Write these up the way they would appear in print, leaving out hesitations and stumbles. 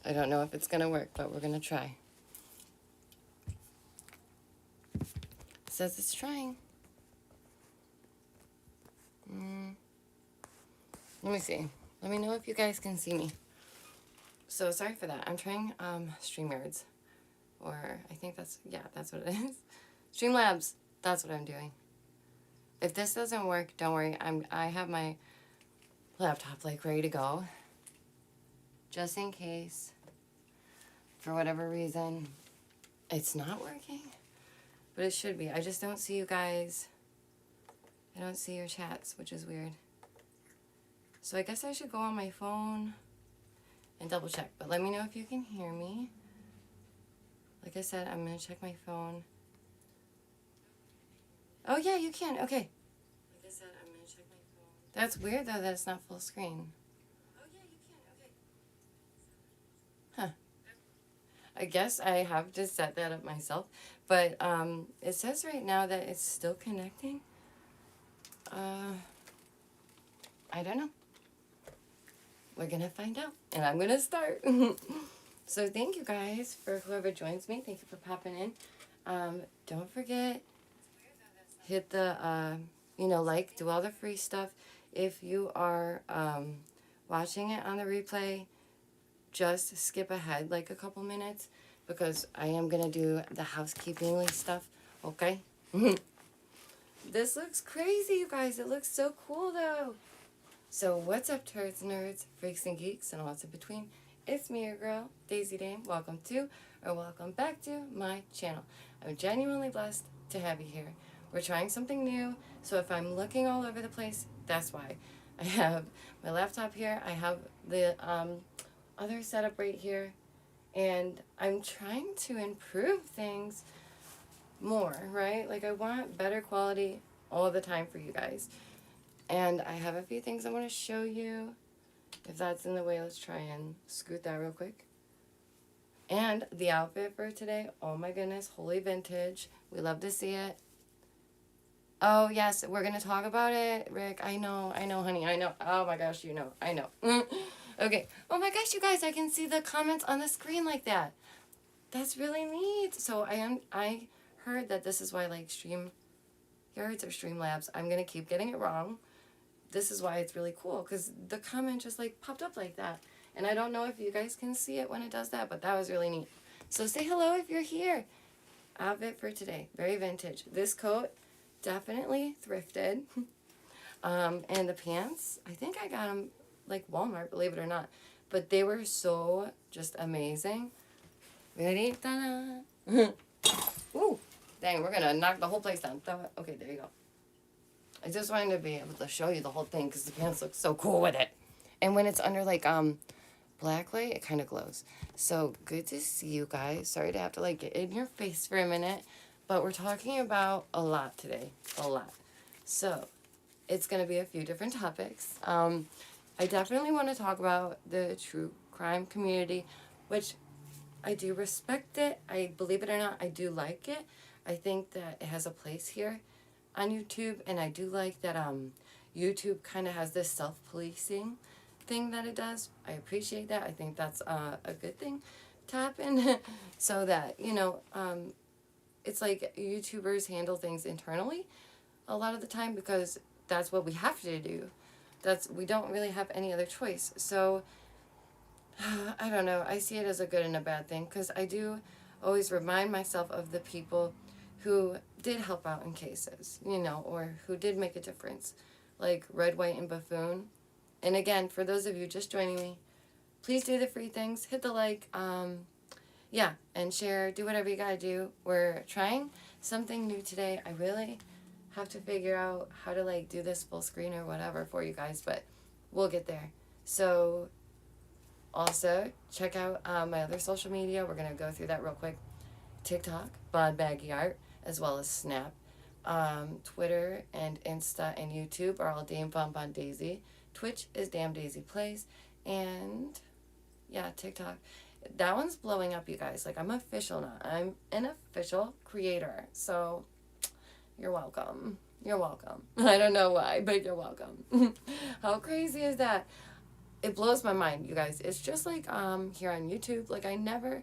I don't know if it's gonna work, but we're gonna try. It says it's trying. Let me see. Let me know if you guys can see me. So sorry for that. I'm trying StreamYards. Or I think that's what it is. Streamlabs. That's what I'm doing. If this doesn't work, don't worry. I have my laptop like ready to go. Just in case, for whatever reason, it's not working. But it should be. I just don't see you guys. I don't see your chats, which is weird. So I guess I should go on my phone and double check. But let me know if you can hear me. Like I said, I'm going to check my phone. Oh, yeah, you can. Okay. Like I said, I'm going to check my phone. That's weird, though, that it's not full screen. Oh, yeah, you can. Okay. Huh. I guess I have to set that up myself. But it says right now that it's still connecting. I don't know. We're going to find out. And I'm going to start. So thank you guys for whoever joins me. Thank you for popping in. Don't forget, hit the, like, do all the free stuff. If you are watching it on the replay, just skip ahead like a couple minutes because I am going to do the housekeepingly stuff, okay? This looks crazy, you guys. It looks so cool, though. So what's up, turds, nerds, freaks, and geeks, and what's in between? It's me, your girl, Daisy Dame. Welcome to, or welcome back to, my channel. I'm genuinely blessed to have you here. We're trying something new, so if I'm looking all over the place, that's why. I have my laptop here. I have the other setup right here. And I'm trying to improve things more, right? Like, I want better quality all the time for you guys. And I have a few things I want to show you. If that's in the way, let's try and scoot that real quick. And the outfit for today, oh my goodness, wholly vintage. We love to see it. Oh, yes, we're going to talk about it, Rick. I know, honey, I know. Oh my gosh, I know. Okay. Oh my gosh, you guys, I can see the comments on the screen like that. That's really neat. So I heard that this is why, like, StreamYards or Streamlabs, I'm going to keep getting it wrong. This is why it's really cool, because the comment just, like, popped up like that. And I don't know if you guys can see it when it does that, but that was really neat. So say hello if you're here. Outfit for today. Very vintage. This coat, definitely thrifted. And the pants, I think I got them, like, Walmart, believe it or not. But they were so just amazing. Ready? Ta-da! Ooh, dang, we're going to knock the whole place down. Okay, there you go. I just wanted to be able to show you the whole thing because the pants look so cool with it. And when it's under, like, black light, it kind of glows. So, good to see you guys. Sorry to have to, like, get in your face for a minute. But we're talking about a lot today. A lot. So, it's going to be a few different topics. I definitely want to talk about the true crime community, which I do respect it. I believe it or not, I do like it. I think that it has a place here on YouTube, and I do like that YouTube kind of has this self-policing thing that it does. I appreciate that. I think that's a good thing to happen. So that, it's like YouTubers handle things internally a lot of the time because that's what we have to do. We don't really have any other choice. So, I don't know. I see it as a good and a bad thing because I do always remind myself of the people who did help out in cases, or who did make a difference, like Red, White, and Buffoon. And again, for those of you just joining me, please do the free things. Hit the like, and share. Do whatever you gotta do. We're trying something new today. I really have to figure out how to, like, do this full screen or whatever for you guys, but we'll get there. So, also, check out my other social media. We're going to go through that real quick. TikTok, modmaggieart, as well as Snap. Twitter and Insta and YouTube are all Dame Bonbon Daisy. Twitch is Damn Daisy Plays. And, yeah, TikTok. That one's blowing up, you guys. Like, I'm official now. I'm an official creator. So, you're welcome. You're welcome. I don't know why, but you're welcome. How crazy is that? it blows my mind, you guys. It's just like here on YouTube. Like, I never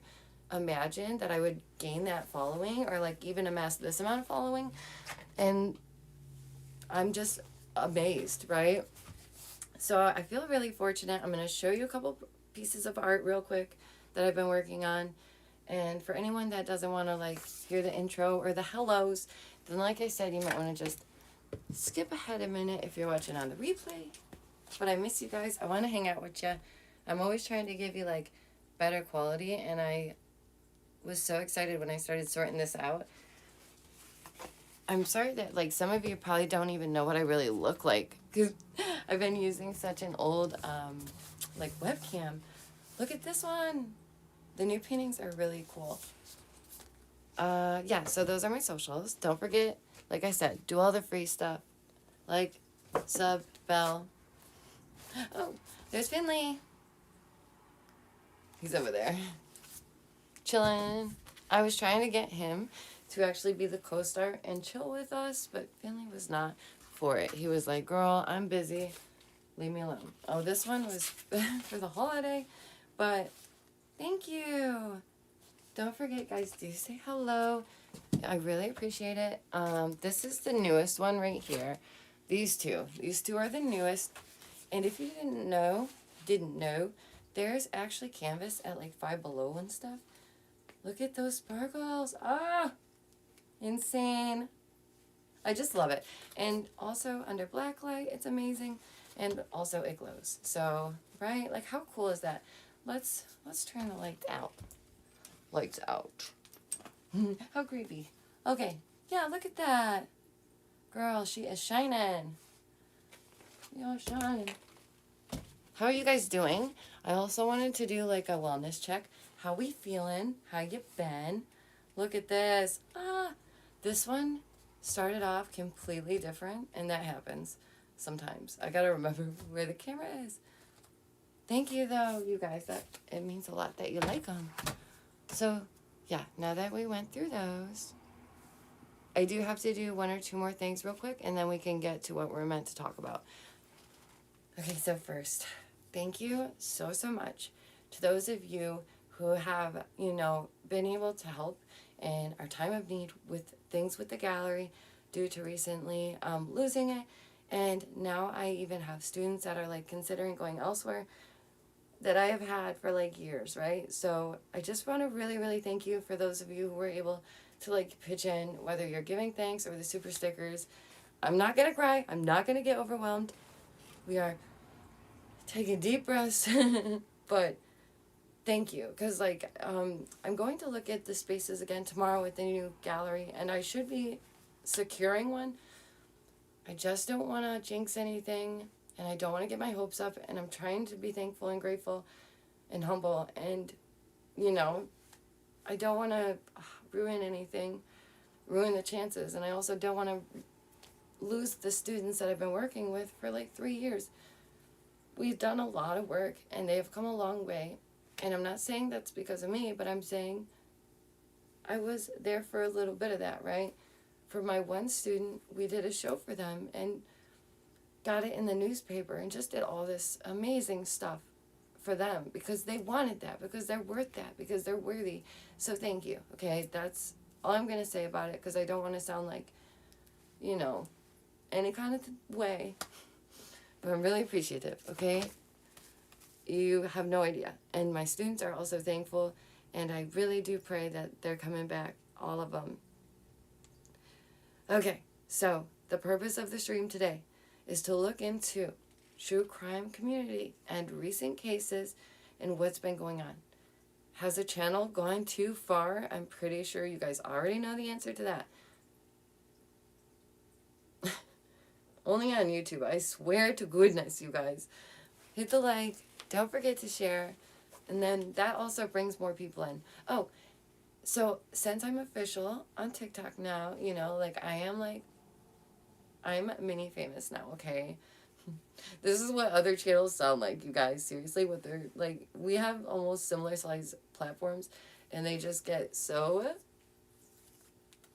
imagined that I would gain that following or like even amass this amount of following. And I'm just amazed, right? So I feel really fortunate. I'm going to show you a couple pieces of art real quick that I've been working on. And for anyone that doesn't want to like hear the intro or the hellos, then like I said, you might want to just skip ahead a minute if you're watching on the replay. But I miss you guys. I want to hang out with you. I'm always trying to give you like better quality, and I was so excited when I started sorting this out. I'm sorry that like some of you probably don't even know what I really look like, because I've been using such an old like webcam. Look at this one. The new paintings are really cool. Yeah, so those are my socials. Don't forget, like I said, do all the free stuff. Like, sub, bell. Oh, there's Finley. He's over there. Chilling. I was trying to get him to actually be the co-star and chill with us, but Finley was not for it. He was like, girl, I'm busy. Leave me alone. Oh, this one was for the holiday, but thank you. Don't forget, guys, do say hello. I really appreciate it. This is the newest one right here. These two are the newest. And if you didn't know, there's actually canvas at like Five Below and stuff. Look at those sparkles. Ah, insane. I just love it. And also under black light, it's amazing. And also it glows. So, right? Like, how cool is that? Let's turn the lights out. Lights out. How creepy. Okay. Yeah, look at that. Girl, she is shining. Y'all shine. How are you guys doing? I also wanted to do like a wellness check. How we feeling? How you been? Look at this. This one started off completely different, and that happens sometimes. I gotta remember where the camera is. Thank you, though, you guys. That it means a lot that you like them. So, yeah, now that we went through those, I do have to do one or two more things real quick, and then we can get to what we're meant to talk about. Okay, so first, thank you so much to those of you who have, been able to help in our time of need with things with the gallery due to recently losing it. And now I even have students that are like considering going elsewhere that I have had for like years, right? So I just want to really thank you for those of you who were able to like pitch in, whether you're giving thanks or the super stickers. I'm not going to cry. I'm not going to get overwhelmed. We are taking deep breaths, but thank you. Because like, I'm going to look at the spaces again tomorrow with the new gallery, and I should be securing one. I just don't want to jinx anything, and I don't want to get my hopes up, and I'm trying to be thankful and grateful and humble, and, I don't want to ruin anything, ruin the chances, and I also don't want to lose the students that I've been working with for like 3 years. We've done a lot of work, and they have come a long way, and I'm not saying that's because of me, but I'm saying I was there for a little bit of that, right? For my one student, we did a show for them and got it in the newspaper and just did all this amazing stuff for them because they wanted that, because they're worth that, because they're worthy. So thank you, okay? That's all I'm going to say about it, because I don't want to sound like, any kind of way. But I'm really appreciative, okay? You have no idea. And my students are also thankful, and I really do pray that they're coming back, all of them. Okay, so the purpose of the stream today is to look into true crime community and recent cases and what's been going on. Has the channel gone too far? I'm pretty sure you guys already know the answer to that. Only on YouTube, I swear to goodness, you guys. Hit the like, don't forget to share, and then that also brings more people in. Oh, so since I'm official on TikTok now, I'm mini famous now, okay? This is what other channels sound like, you guys. Seriously, what they're like, we have almost similar size platforms, and they just get so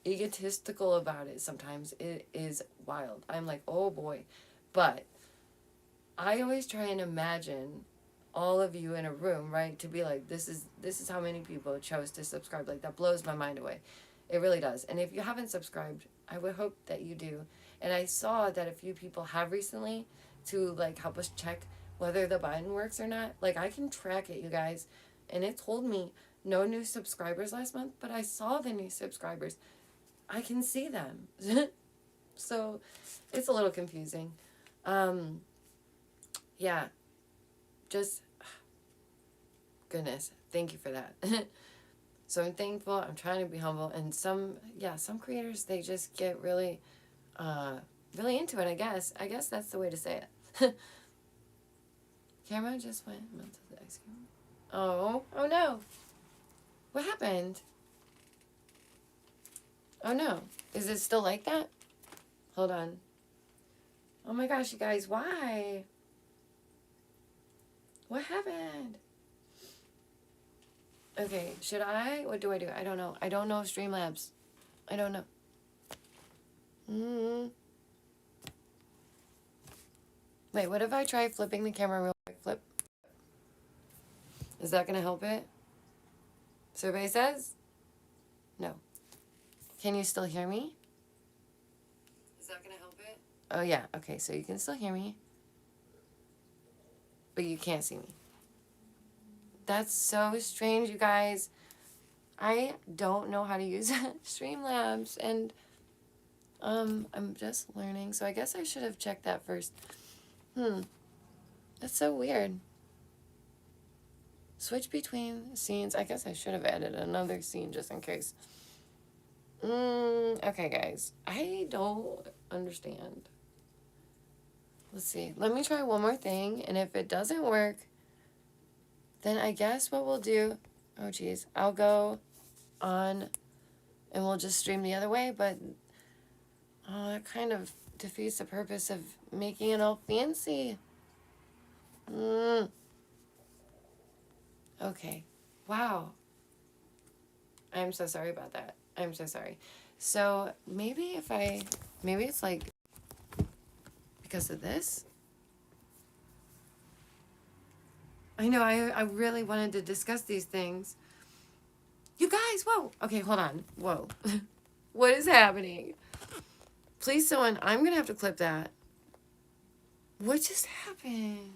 egotistical about it sometimes. It is wild. I'm like, oh boy. But I always try and imagine all of you in a room, right, to be like, this is how many people chose to subscribe. Like, that blows my mind away. It really does. And if you haven't subscribed, I would hope that you do. And I saw that a few people have recently, to like help us check whether the button works or not. Like, I can track it, you guys, and it told me no new subscribers last month, but I saw the new subscribers. I can see them. So it's a little confusing. Yeah, just, goodness, thank you for that. So I'm thankful. I'm trying to be humble. And some creators, they just get really, really into it, I guess. I guess that's the way to say it. Camera just went melted the ice cream. Oh no. What happened? Oh no. Is it still like that? Hold on. Oh my gosh, you guys, why? What happened? Okay, should I? What do? I don't know. I don't know Streamlabs. I don't know. Wait, what if I try flipping the camera real quick? Flip. Is that going to help it? Survey says? No. Can you still hear me? Is that going to help it? Oh, yeah. Okay, so you can still hear me. But you can't see me. That's so strange, you guys. I don't know how to use Streamlabs, and I'm just learning, so I guess I should have checked that first. That's so weird. Switch between scenes. I guess I should have added another scene just in case. Okay, guys. I don't understand. Let's see. Let me try one more thing, and if it doesn't work, then I guess what we'll do... Oh, geez. I'll go on, and we'll just stream the other way, but... it kind of defeats the purpose of making it all fancy. Okay. Wow. I'm so sorry about that. I'm so sorry. So maybe maybe it's like because of this. I know, I really wanted to discuss these things. You guys, whoa. Okay, hold on. Whoa. What is happening? Please, someone, I'm going to have to clip that. What just happened?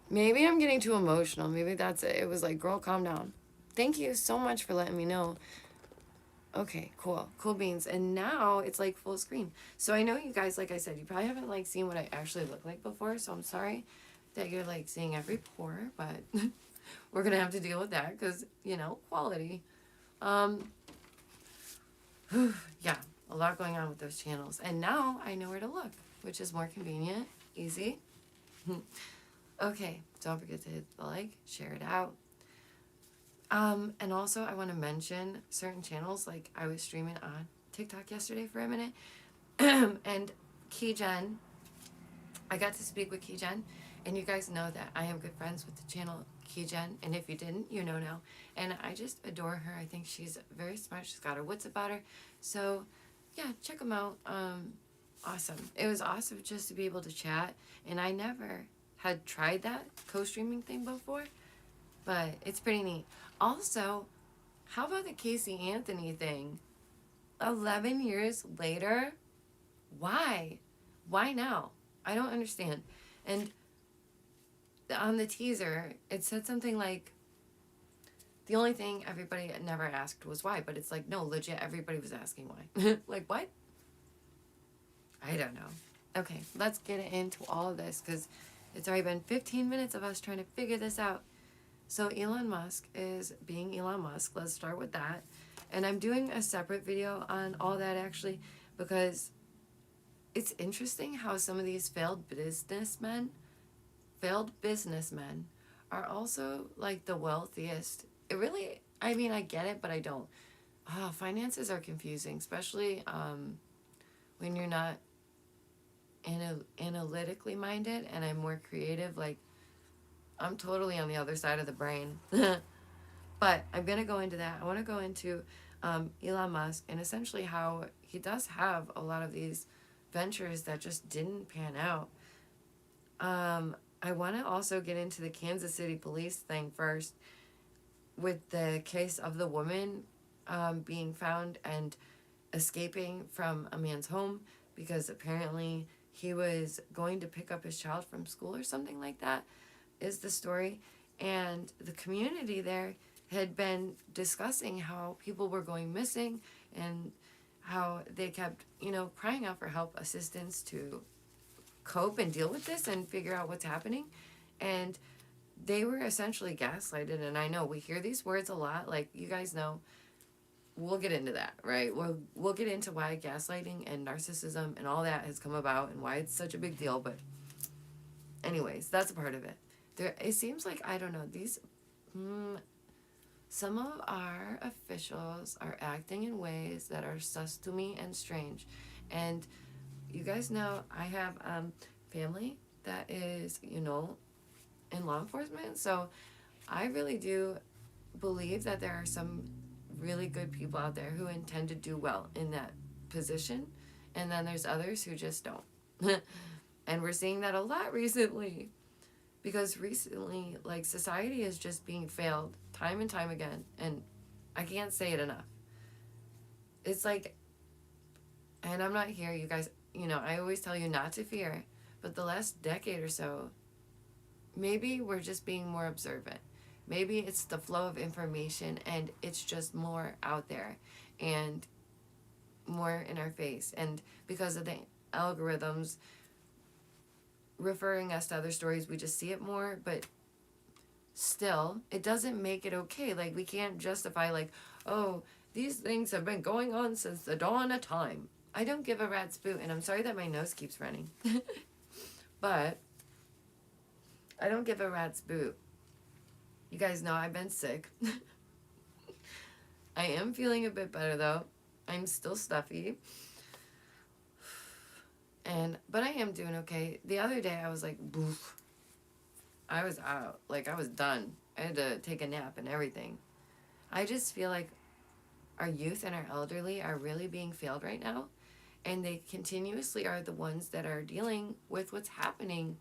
Maybe I'm getting too emotional. Maybe that's it. It was like, girl, calm down. Thank you so much for letting me know. Okay, cool. Cool beans. And now it's like full screen. So I know you guys, like I said, you probably haven't like seen what I actually look like before. So I'm sorry that you're like seeing every pore, but we're going to have to deal with that because, you know, quality. Yeah, a lot going on with those channels. And now I know where to look, which is more convenient, easy. Okay, don't forget to hit the like, share it out. And also I want to mention certain channels, like I was streaming on TikTok yesterday for a minute, and Keygen, I got to speak with Keygen, and you guys know that I am good friends with the channel Keygen, and if you didn't, you know now, and I just adore her. I think she's very smart. She's got her wits about her, so yeah, check them out. Awesome. It was awesome just to be able to chat, and I never had tried that co-streaming thing before, but it's pretty neat. Also, how about the Casey Anthony thing? 11 years later? Why? Why now? I don't understand. And on the teaser, it said something like, the only thing everybody never asked was why, but it's like, no, legit, everybody was asking why. Like, what? I don't know. Okay, let's get into all of this, because it's already been 15 minutes of us trying to figure this out. So Elon Musk is being Elon Musk. Let's start with that. And I'm doing a separate video on all that, actually, because it's interesting how some of these failed businessmen are also like the wealthiest. It really, I mean, I get it, but I don't. Finances are confusing, especially when you're not analytically minded, and I'm more creative. Like, I'm totally on the other side of the brain. But I'm going to go into that. I want to go into Elon Musk and essentially how he does have a lot of these ventures that just didn't pan out. I want to also get into the Kansas City police thing first, with the case of the woman being found and escaping from a man's home because apparently he was going to pick up his child from school or something like that, is the story. And the community there had been discussing how people were going missing and how they kept, crying out for help, assistance to cope and deal with this and figure out what's happening. And they were essentially gaslighted. And I know we hear these words a lot, like you guys know. We'll get into that, right? We'll get into why gaslighting and narcissism and all that has come about and why it's such a big deal. But anyways, that's a part of it. It seems like, I don't know, some of our officials are acting in ways that are sus to me and strange. And you guys know I have family that is, in law enforcement. So I really do believe that there are some really good people out there who intend to do well in that position. And then there's others who just don't. And we're seeing that a lot recently. Because recently, like, society is just being failed time and time again. And I can't say it enough. It's like, and I'm not here, you guys, I always tell you not to fear. But the last decade or so, maybe we're just being more observant. Maybe it's the flow of information and it's just more out there and more in our face. And because of the algorithms referring us to other stories, we just see it more. But still, it doesn't make it okay. Like, we can't justify, like, oh, these things have been going on since the dawn of time. I don't give a rat's boot, and I'm sorry that my nose keeps running. But I don't give a rat's boot. You guys know I've been sick. I am feeling a bit better, though. I'm still stuffy. But I am doing okay. The other day, I was like, boof. I was out. Like, I was done. I had to take a nap and everything. I just feel like our youth and our elderly are really being failed right now. And they continuously are the ones that are dealing with what's happening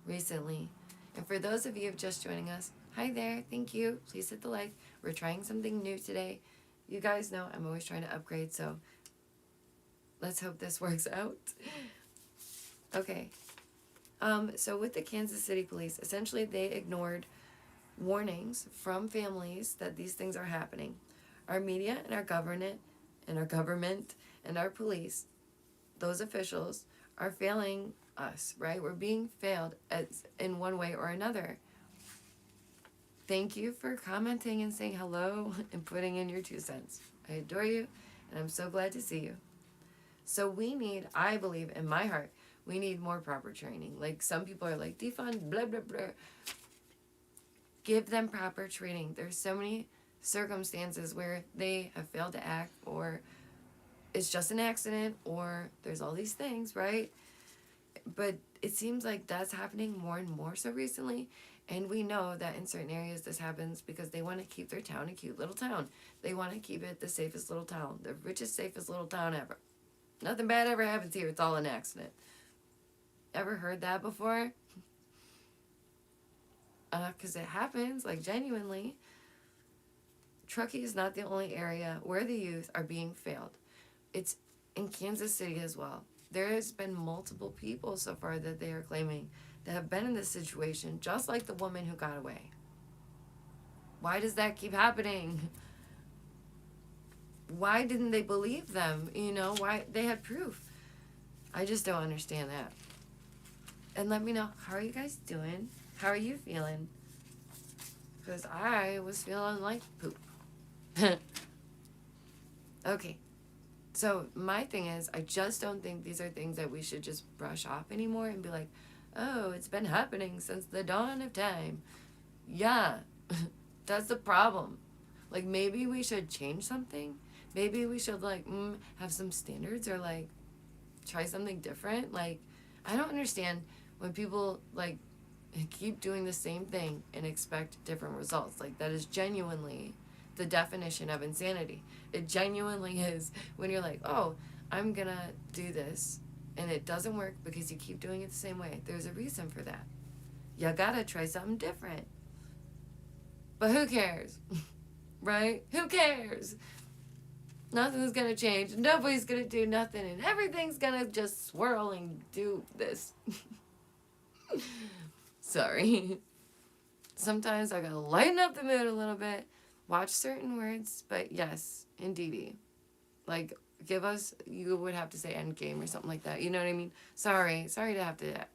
recently. And for those of you just joining us, hi there. Thank you. Please hit the like. We're trying something new today. You guys know I'm always trying to upgrade, so let's hope this works out. Okay. So with the Kansas City police, essentially they ignored warnings from families that these things are happening. Our media and our government and our police, those officials, are failing us, right? We're being failed in one way or another. Thank you for commenting and saying hello and putting in your 2 cents. I adore you, and I'm so glad to see you. So I believe in my heart, we need more proper training. Like, some people are like, defund, blah, blah, blah. Give them proper training. There's so many circumstances where they have failed to act, or it's just an accident, or there's all these things, right? But it seems like that's happening more and more so recently. And we know that in certain areas this happens because they want to keep their town a cute little town. They want to keep it the safest little town, the richest, safest little town ever. Nothing bad ever happens here. It's all an accident. Ever heard that before? Because it happens, like, genuinely. Truckee is not the only area where the youth are being failed. It's in Kansas City as well. There has been multiple people so far that they are claiming that have been in this situation, just like the woman who got away. Why does that keep happening? Why didn't they believe them? Why? They had proof. I just don't understand that. And let me know, how are you guys doing? How are you feeling? Because I was feeling like poop. Okay. So my thing is, I just don't think these are things that we should just brush off anymore and be like, oh, it's been happening since the dawn of time. Yeah, that's the problem. Like, maybe we should change something. Maybe we should, like, have some standards, or, like, try something different. Like, I don't understand when people, like, keep doing the same thing and expect different results. Like, that is genuinely the definition of insanity. It genuinely is when you're like, oh, I'm gonna do this and it doesn't work because you keep doing it the same way. There's a reason for that. You gotta try something different. But who cares? Right? Who cares? Nothing's gonna change. Nobody's gonna do nothing, and everything's gonna just swirl and do this. Sorry. Sometimes I gotta lighten up the mood a little bit, watch certain words, but yes, indeedy. Like, give us, you would have to say end game or something like that. You know what I mean? Sorry to have to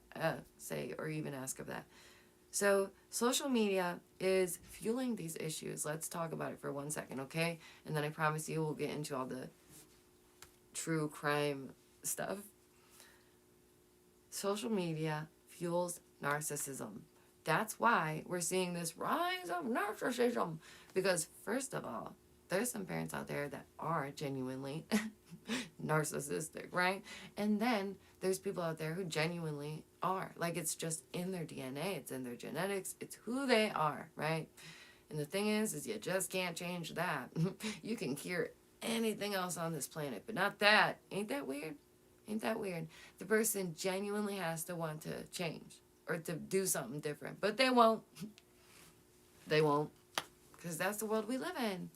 say or even ask of that. So social media is fueling these issues. Let's talk about it for 1 second, okay? And then I promise you we'll get into all the true crime stuff. Social media fuels narcissism. That's why we're seeing this rise of narcissism. Because first of all, there's some parents out there that are genuinely narcissistic, right? And then there's people out there who genuinely are. Like, it's just in their DNA, it's in their genetics, it's who they are, right? And the thing is you just can't change that. You can cure anything else on this planet, but not that. Ain't that weird? Ain't that weird? The person genuinely has to want to change or to do something different, but they won't. They won't, because that's the world we live in.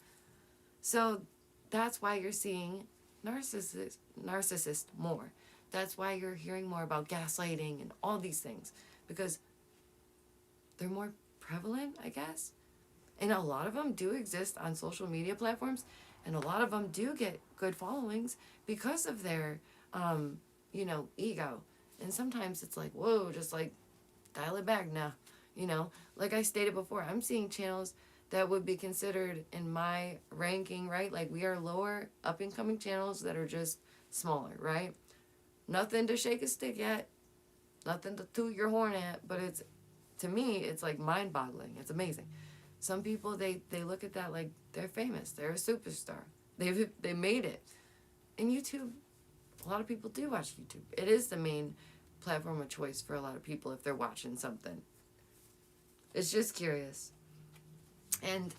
So that's why you're seeing narcissists more. That's why you're hearing more about gaslighting and all these things, because they're more prevalent, I guess. And a lot of them do exist on social media platforms, and a lot of them do get good followings because of their, ego. And sometimes it's like, whoa, just like dial it back now. Like I stated before, I'm seeing channels that would be considered in my ranking, right? Like, we are lower up and coming channels that are just smaller, right? Nothing to shake a stick at, nothing to toot your horn at, but it's, to me, it's like mind-boggling. It's amazing. Some people, they look at that like they're famous, they're a superstar, they made it. And YouTube, a lot of people do watch YouTube. It is the main platform of choice for a lot of people if they're watching something. It's just curious. And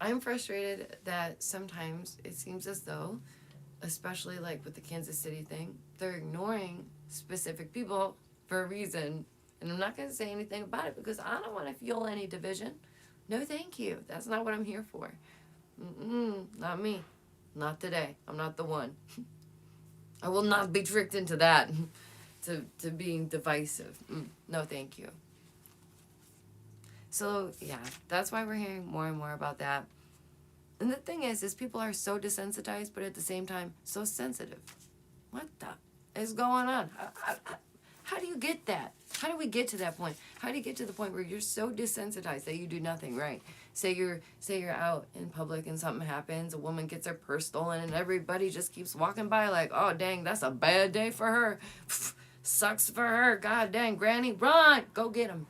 I'm frustrated that sometimes it seems as though, especially like with the Kansas City thing, they're ignoring specific people for a reason. And I'm not going to say anything about it because I don't want to fuel any division. No, thank you. That's not what I'm here for. Not me. Not today. I'm not the one. I will not be tricked into that, to being divisive. No, thank you. So, yeah, that's why we're hearing more and more about that. And the thing is people are so desensitized, but at the same time, so sensitive. What the is going on? How do you get that? How do we get to that point? How do you get to the point where you're so desensitized that you do nothing right? Say you're out in public and something happens, a woman gets her purse stolen, and everybody just keeps walking by like, oh, dang, that's a bad day for her. Sucks for her. God dang, Granny, run! Go get him.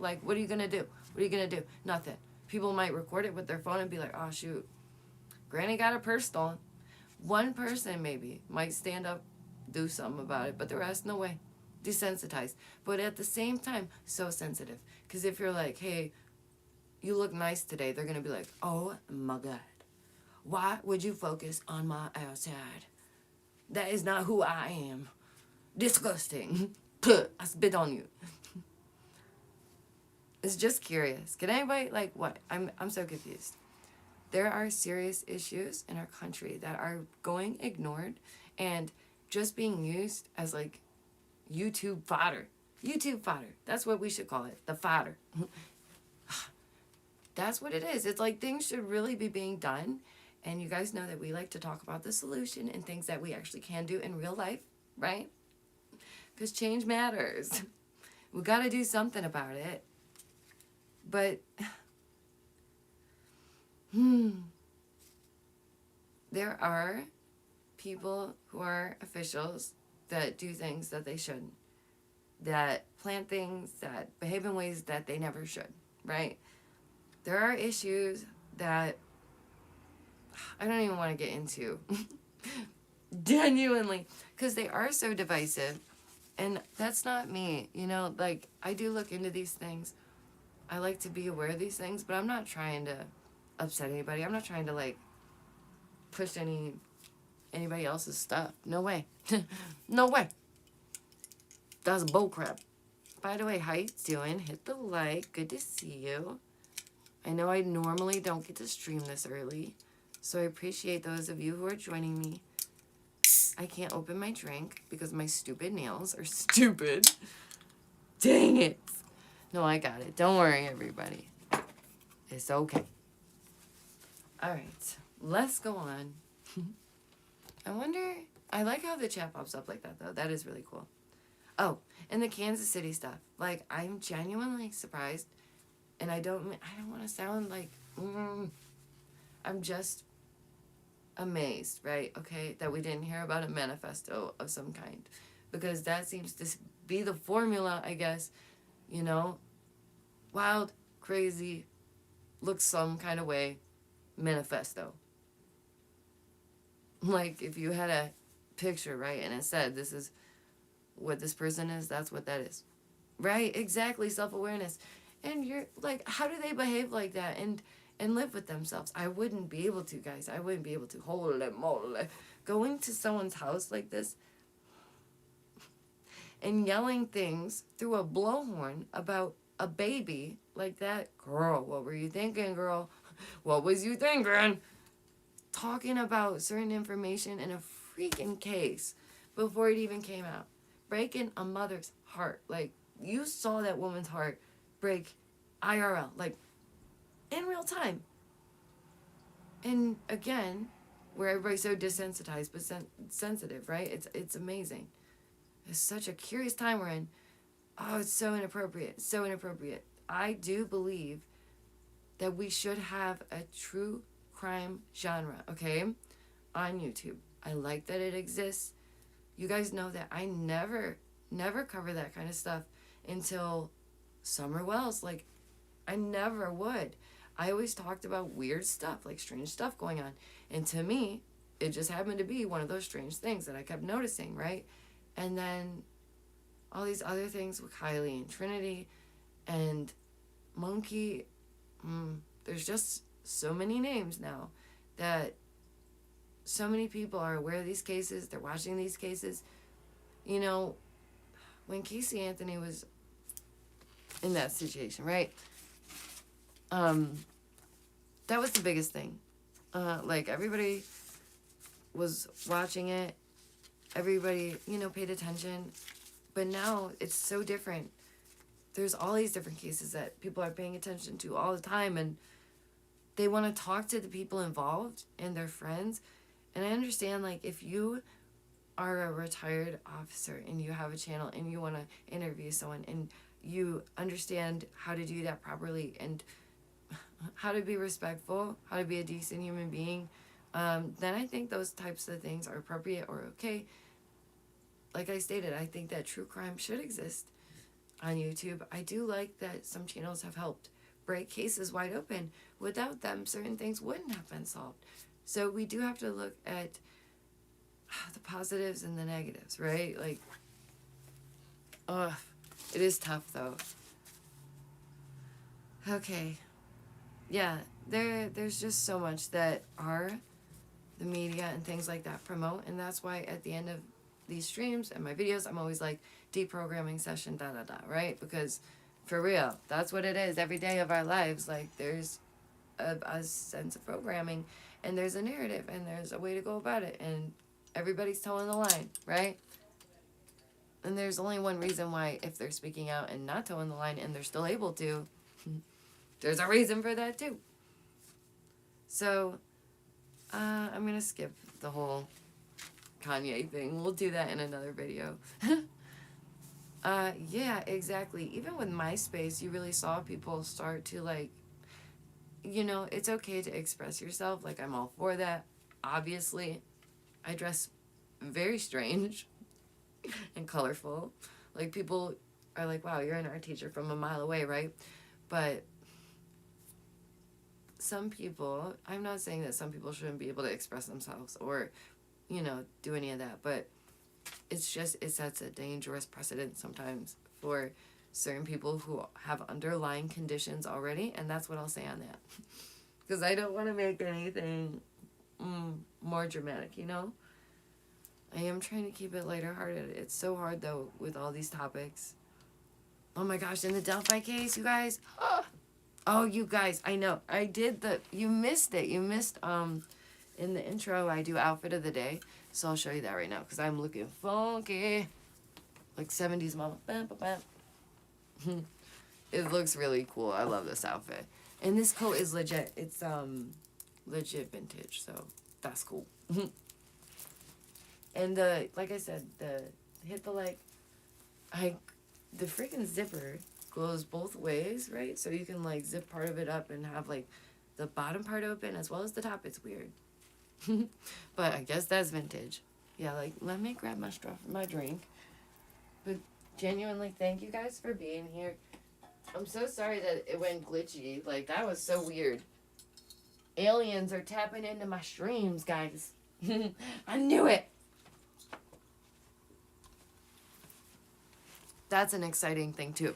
Like, what are you going to do? What are you going to do? Nothing. People might record it with their phone and be like, oh, shoot, Granny got her purse stolen. One person maybe might stand up, do something about it, but the rest, no way. Desensitized. But at the same time, so sensitive. Because if you're like, hey, you look nice today, they're going to be like, oh my God, why would you focus on my outside? That is not who I am. Disgusting. I spit on you. It's just curious. Can anybody, like, what? I'm so confused. There are serious issues in our country that are going ignored and just being used as, like, YouTube fodder. YouTube fodder. That's what we should call it. The fodder. That's what it is. It's like things should really be being done. And you guys know that we like to talk about the solution and things that we actually can do in real life, right? Because change matters. We got to do something about it. But there are people who are officials that do things that they shouldn't, that plant things, that behave in ways that they never should, right? There are issues that I don't even want to get into, genuinely, because they are so divisive, and that's not me, like, I do look into these things. I like to be aware of these things, but I'm not trying to upset anybody. I'm not trying to, like, push anybody else's stuff. No way. No way. That's bullcrap. By the way, how you doing? Hit the like. Good to see you. I know I normally don't get to stream this early, so I appreciate those of you who are joining me. I can't open my drink because my stupid nails are stupid. Dang it. No, I got it. Don't worry, everybody. It's okay. All right. Let's go on. I wonder... I like how the chat pops up like that, though. That is really cool. Oh, and the Kansas City stuff. Like, I'm genuinely surprised. And I don't want to sound like... I'm just amazed, right? Okay, that we didn't hear about a manifesto of some kind. Because that seems to be the formula, I guess. You know? Wild, crazy, looks some kind of way, manifesto. Like, if you had a picture, right, and it said, this is what this person is, that's what that is. Right? Exactly, self-awareness. And you're, like, how do they behave like that and live with themselves? I wouldn't be able to, guys. I wouldn't be able to. Holy moly. Going to someone's house like this and yelling things through a blowhorn about a baby like that. Girl, what were you thinking, girl? What was you thinking? Talking about certain information in a freaking case before it even came out. Breaking a mother's heart. Like, you saw that woman's heart break IRL. Like, in real time. And again, where everybody's so desensitized but sensitive, right? It's amazing. It's such a curious time we're in. Oh, it's so inappropriate. So inappropriate. I do believe that we should have a true crime genre, okay? On YouTube. I like that it exists. You guys know that I never cover that kind of stuff until Summer Wells. Like, I never would. I always talked about weird stuff, like strange stuff going on. And to me, it just happened to be one of those strange things that I kept noticing, right? And then all these other things with Kylie and Trinity and Monkey. There's just so many names now that so many people are aware of these cases. They're watching these cases. You know, when Casey Anthony was in that situation, right? That was the biggest thing. Like, everybody was watching it. Everybody, paid attention. But now it's so different. There's all these different cases that people are paying attention to all the time, and they want to talk to the people involved and their friends. And I understand, like, if you are a retired officer and you have a channel and you want to interview someone and you understand how to do that properly and how to be respectful, how to be a decent human being, then I think those types of things are appropriate or okay. Like I stated, I think that true crime should exist on YouTube. I do like that some channels have helped break cases wide open. Without them, certain things wouldn't have been solved. So we do have to look at the positives and the negatives, right? Like, it is tough, though. Okay. Yeah, there's just so much that the media and things like that promote, and that's why at the end of these streams and my videos, I'm always like, deprogramming session, right? Because, for real, that's what it is every day of our lives. Like, there's a sense of programming, and there's a narrative, and there's a way to go about it, and everybody's towing the line, right? And there's only one reason why, if they're speaking out and not towing the line and they're still able to, there's a reason for that too. So, I'm going to skip the whole Kanye thing. We'll do that in another video. Yeah, exactly. Even with MySpace, you really saw people start to, like, it's okay to express yourself. Like, I'm all for that. Obviously, I dress very strange and colorful. Like, people are like, wow, you're an art teacher from a mile away, right? But some people, I'm not saying that some people shouldn't be able to express themselves or, do any of that, but it's just, it sets a dangerous precedent sometimes for certain people who have underlying conditions already, and that's what I'll say on that. Because I don't want to make anything more dramatic, I am trying to keep it lighter hearted. It's so hard though with all these topics. Oh my gosh, in the Delphi case, you guys. Oh, you guys, I know. I did you missed it. You missed, in the intro, I do outfit of the day. So I'll show you that right now because I'm looking funky. Like 70s mama. Bam, bam, bam. It looks really cool. I love this outfit. And this coat is legit. It's, legit vintage. So that's cool. And like I said, hit the leg. The freaking zipper goes both ways, right? So you can like zip part of it up and have like the bottom part open as well as the top. It's weird. But I guess that's vintage. Yeah, like let me grab my straw for my drink. But genuinely, thank you guys for being here. I'm so sorry that it went glitchy. Like that was so weird. Aliens are tapping into my streams, guys. I knew it. That's an exciting thing too.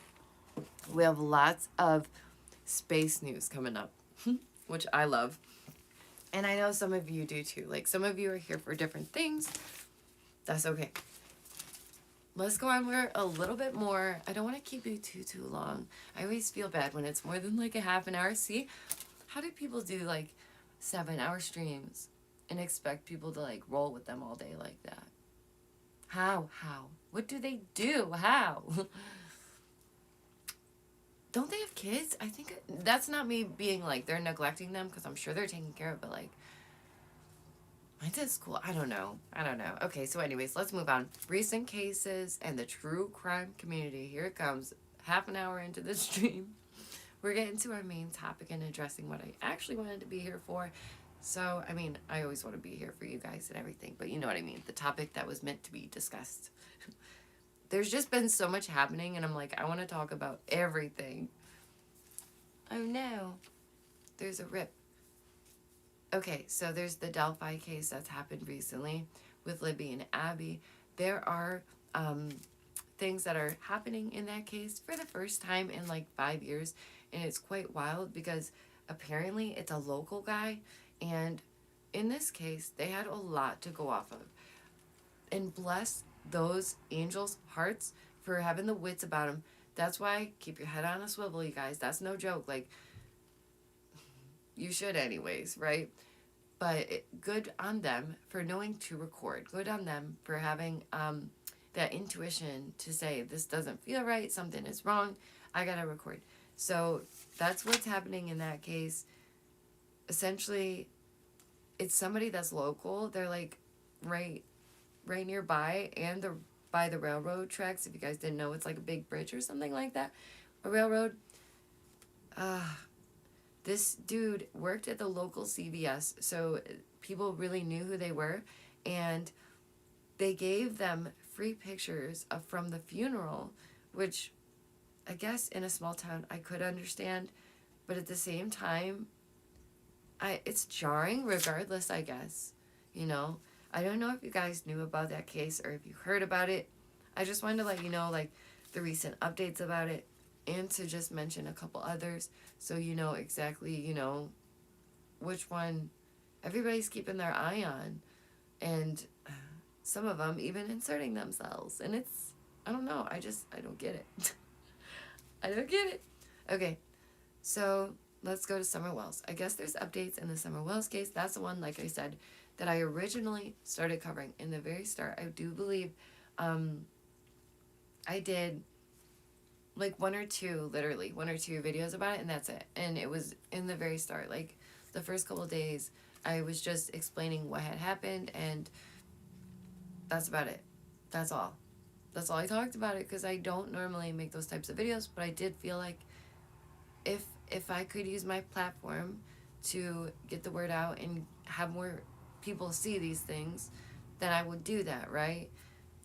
We have lots of space news coming up, which I love. And I know some of you do too. Like some of you are here for different things. That's okay. Let's go on with a little bit more. I don't want to keep you too long. I always feel bad when it's more than like a half an hour. See, how do people do like 7-hour streams and expect people to like roll with them all day like that? How? What do they do? How? Don't they have kids? I think that's not me being like they're neglecting them because I'm sure they're taking care of it, but like mine's at school. I don't know. Okay, so anyways, let's move on. Recent cases and the true crime community. Here it comes. Half an hour into the stream. We're getting to our main topic and addressing what I actually wanted to be here for. So, I mean, I always want to be here for you guys and everything, but you know what I mean. The topic that was meant to be discussed. There's just been so much happening, and I'm like, I want to talk about everything. Oh no. There's a rip. Okay, so there's the Delphi case that's happened recently with Libby and Abby. There are things that are happening in that case for the first time in like 5 years, and it's quite wild because apparently it's a local guy, and in this case, they had a lot to go off of. And bless those angels' hearts for having the wits about them. That's why keep your head on a swivel, you guys. That's no joke. Like, you should anyways, right? But good on them for knowing to record. Good on them for having that intuition to say, this doesn't feel right, something is wrong, I gotta record. So that's what's happening in that case. Essentially, it's somebody that's local. They're like right nearby, and they're by the railroad tracks. If you guys didn't know, it's like a big bridge or something like that. A railroad. This dude worked at the local CVS, so people really knew who they were, and they gave them free pictures from the funeral, which I guess in a small town I could understand, but at the same time, it's jarring regardless, I guess. You know, I don't know if you guys knew about that case or if you heard about it. I just wanted to let you know, like, the recent updates about it, and to just mention a couple others so you know exactly, you know, which one everybody's keeping their eye on. And some of them even inserting themselves. And it's, I don't know, I don't get it. I don't get it. Okay, so let's go to Summer Wells. I guess there's updates in the Summer Wells case. That's the one, like I said, that I originally started covering in the very start. I do believe I did like one or two videos about it, and that's it. And it was in the very start, like the first couple of days, I was just explaining what had happened, and that's about it. That's all I talked about it, because I don't normally make those types of videos, but I did feel like if I could use my platform to get the word out and have more people see these things, then I would do that, right?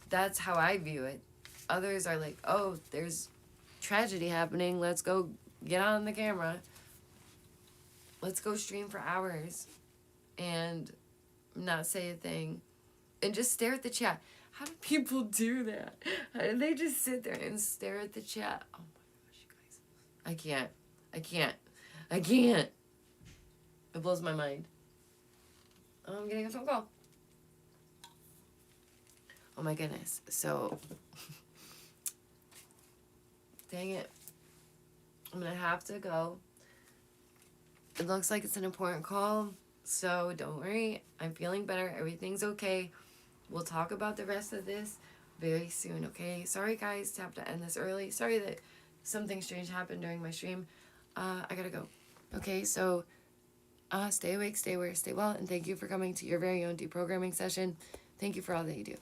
That's how I view it. Others are like, oh, there's tragedy happening, let's go get on the camera, let's go stream for hours and not say a thing and just stare at the chat. How do people do that? How do they just sit there and stare at the chat? Oh my gosh, you guys, I can't. It blows my mind. Oh, I'm getting a phone call. Oh my goodness. So, dang it. I'm going to have to go. It looks like it's an important call, so don't worry. I'm feeling better. Everything's okay. We'll talk about the rest of this very soon, okay? Sorry, guys, to have to end this early. Sorry that something strange happened during my stream. I gotta go. Okay, so stay awake, stay aware, stay well, and thank you for coming to your very own deprogramming session. Thank you for all that you do.